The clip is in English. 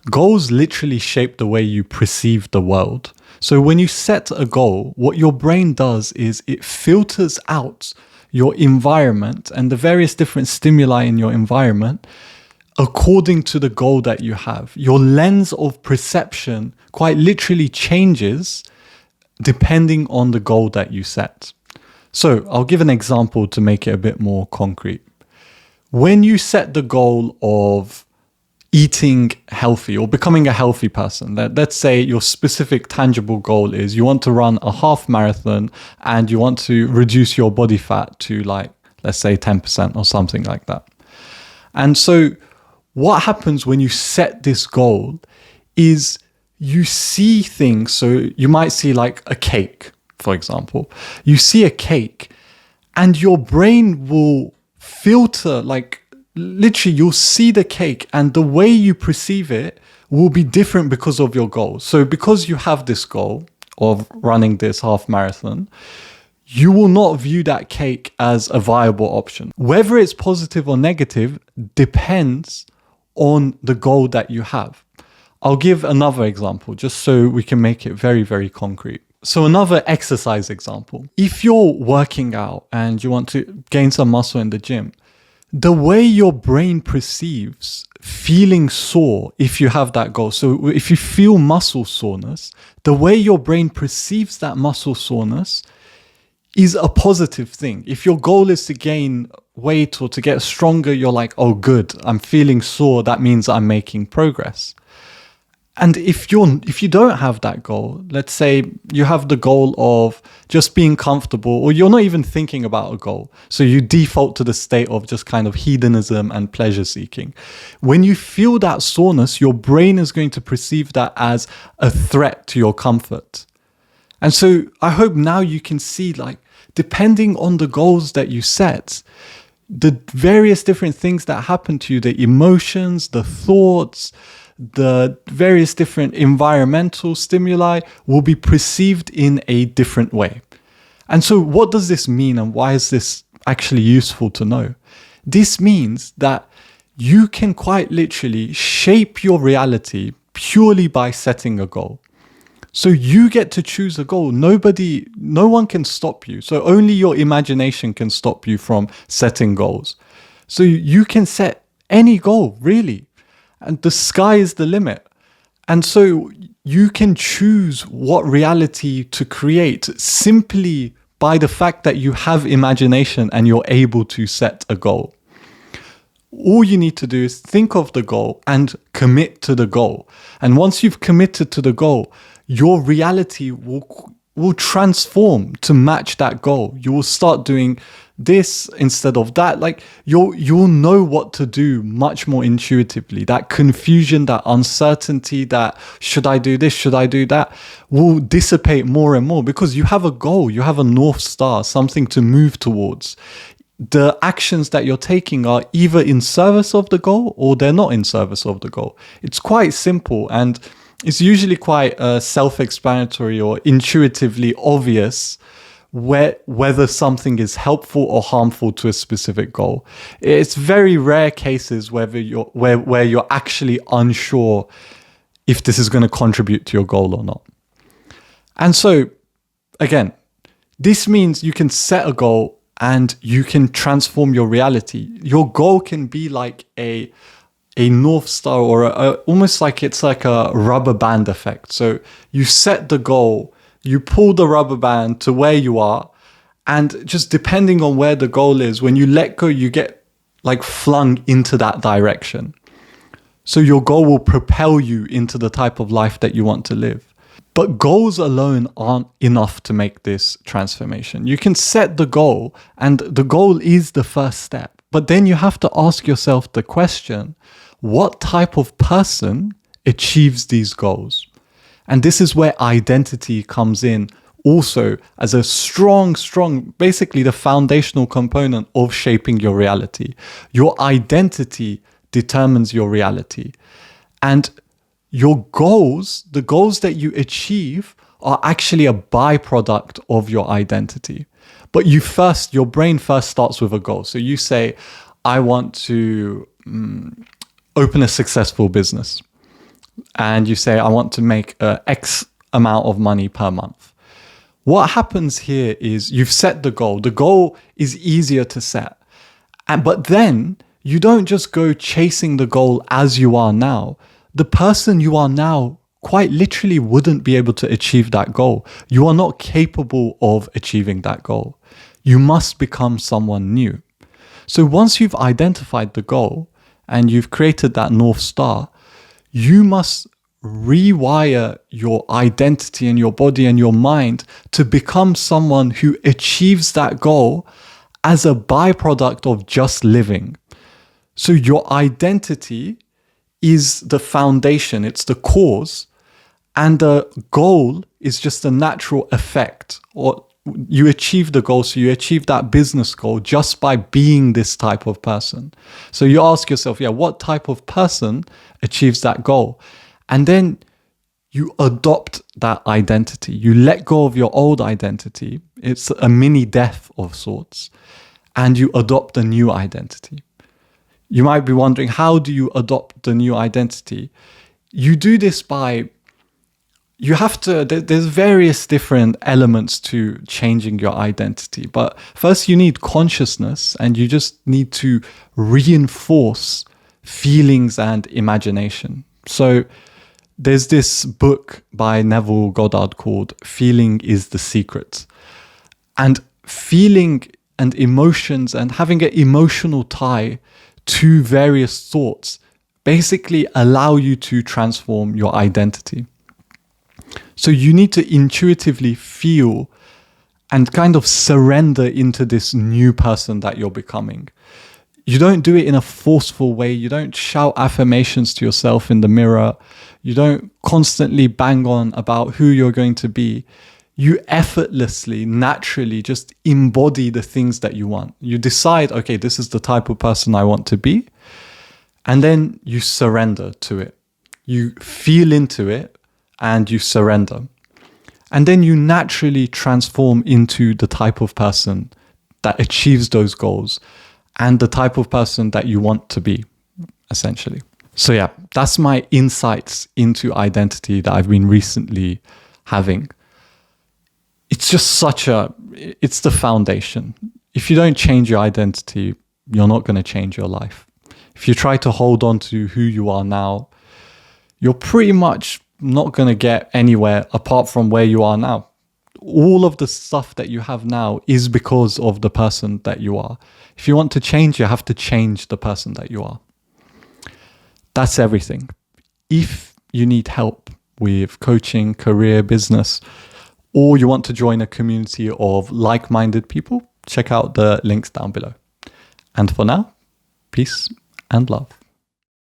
Goals literally shape the way you perceive the world. So when you set a goal, what your brain does is it filters out your environment and the various different stimuli in your environment according to the goal that you have. Your lens of perception quite literally changes depending on the goal that you set. So I'll give an example to make it a bit more concrete. When you set the goal of eating healthy or becoming a healthy person, let's say your specific tangible goal is you want to run a half marathon and you want to reduce your body fat to, like, let's say 10% or something like that. And so what happens when you set this goal is you see things. So you might see like a cake, for example. You see a cake and your brain will filter, like, literally you'll see the cake and the way you perceive it will be different because of your goal. So because you have this goal of running this half marathon, you will not view that cake as a viable option. Whether it's positive or negative depends on the goal that you have. I'll give another example just so we can make it very, very concrete. So another exercise example. If you're working out and you want to gain some muscle in the gym, the way your brain perceives feeling sore if you have that goal. So if you feel muscle soreness, the way your brain perceives that muscle soreness is a positive thing. If your goal is to gain weight or to get stronger, you're like, oh, good, I'm feeling sore. That means I'm making progress. And if you don't have that goal, let's say you have the goal of just being comfortable, or you're not even thinking about a goal, so you default to the state of just kind of hedonism and pleasure seeking. When you feel that soreness, your brain is going to perceive that as a threat to your comfort. And so I hope now you can see, like, depending on the goals that you set, the various different things that happen to you, the emotions, the thoughts, the various different environmental stimuli will be perceived in a different way. And so what does this mean, and why is this actually useful to know? This means that you can quite literally shape your reality purely by setting a goal. So you get to choose a goal. No one can stop you. So only your imagination can stop you from setting goals. So you can set any goal, really. And the sky is the limit. And so you can choose what reality to create simply by the fact that you have imagination and you're able to set a goal. All you need to do is think of the goal and commit to the goal. And once you've committed to the goal, your reality will transform to match that goal. You will start doing this instead of that. Like you'll know what to do much more intuitively. That confusion, that uncertainty, that should I do this, should I do that, will dissipate more and more because you have a goal, you have a North Star, something to move towards. The actions that you're taking are either in service of the goal or they're not in service of the goal. It's quite simple, and it's usually quite self-explanatory or intuitively obvious whether something is helpful or harmful to a specific goal. It's very rare cases where you're actually unsure if this is going to contribute to your goal or not. And so, again, this means you can set a goal and you can transform your reality. Your goal can be like a North Star, or almost like it's like a rubber band effect. So you set the goal, you pull the rubber band to where you are, and just depending on where the goal is, when you let go, you get like flung into that direction. So your goal will propel you into the type of life that you want to live. But goals alone aren't enough to make this transformation. You can set the goal, and the goal is the first step. But then you have to ask yourself the question, what type of person achieves these goals? And this is where identity comes in also as a strong, basically the foundational component of shaping your reality. Your identity determines your reality. And your goals, the goals that you achieve, are actually a byproduct of your identity. But your brain first starts with a goal. So you say, I want to open a successful business. and you say, I want to make X amount of money per month. What happens here is you've set the goal. The goal is easier to set. But then you don't just go chasing the goal as you are now. The person you are now quite literally wouldn't be able to achieve that goal. You are not capable of achieving that goal. You must become someone new. So once you've identified the goal and you've created that North Star, you must rewire your identity and your body and your mind to become someone who achieves that goal as a byproduct of just living. So your identity is the foundation, it's the cause, and the goal is just a natural effect. Or you achieve the goal, so you achieve that business goal just by being this type of person. So you ask yourself, what type of person achieves that goal? And then you adopt that identity. You let go of your old identity. It's a mini death of sorts. And you adopt a new identity. You might be wondering, how do you adopt the new identity? You do this by, there's various different elements to changing your identity. But first you need consciousness, and you just need to reinforce feelings and imagination. So there's this book by Neville Goddard called Feeling is the Secret. And feeling and emotions and having an emotional tie to various thoughts basically allow you to transform your identity. So you need to intuitively feel and kind of surrender into this new person that you're becoming. You don't do it in a forceful way. You don't shout affirmations to yourself in the mirror. You don't constantly bang on about who you're going to be. You effortlessly, naturally just embody the things that you want. You decide, okay, this is the type of person I want to be. And then you surrender to it. You feel into it and you surrender. And then you naturally transform into the type of person that achieves those goals and the type of person that you want to be, essentially. So that's my insights into identity that I've been recently having. It's just it's the foundation. If you don't change your identity, you're not going to change your life. If you try to hold on to who you are now, you're pretty much not going to get anywhere apart from where you are now. All of the stuff that you have now is because of the person that you are. If you want to change, you have to change the person that you are. That's everything. If you need help with coaching, career, business, or you want to join a community of like-minded people, check out the links down below. And for now, peace and love.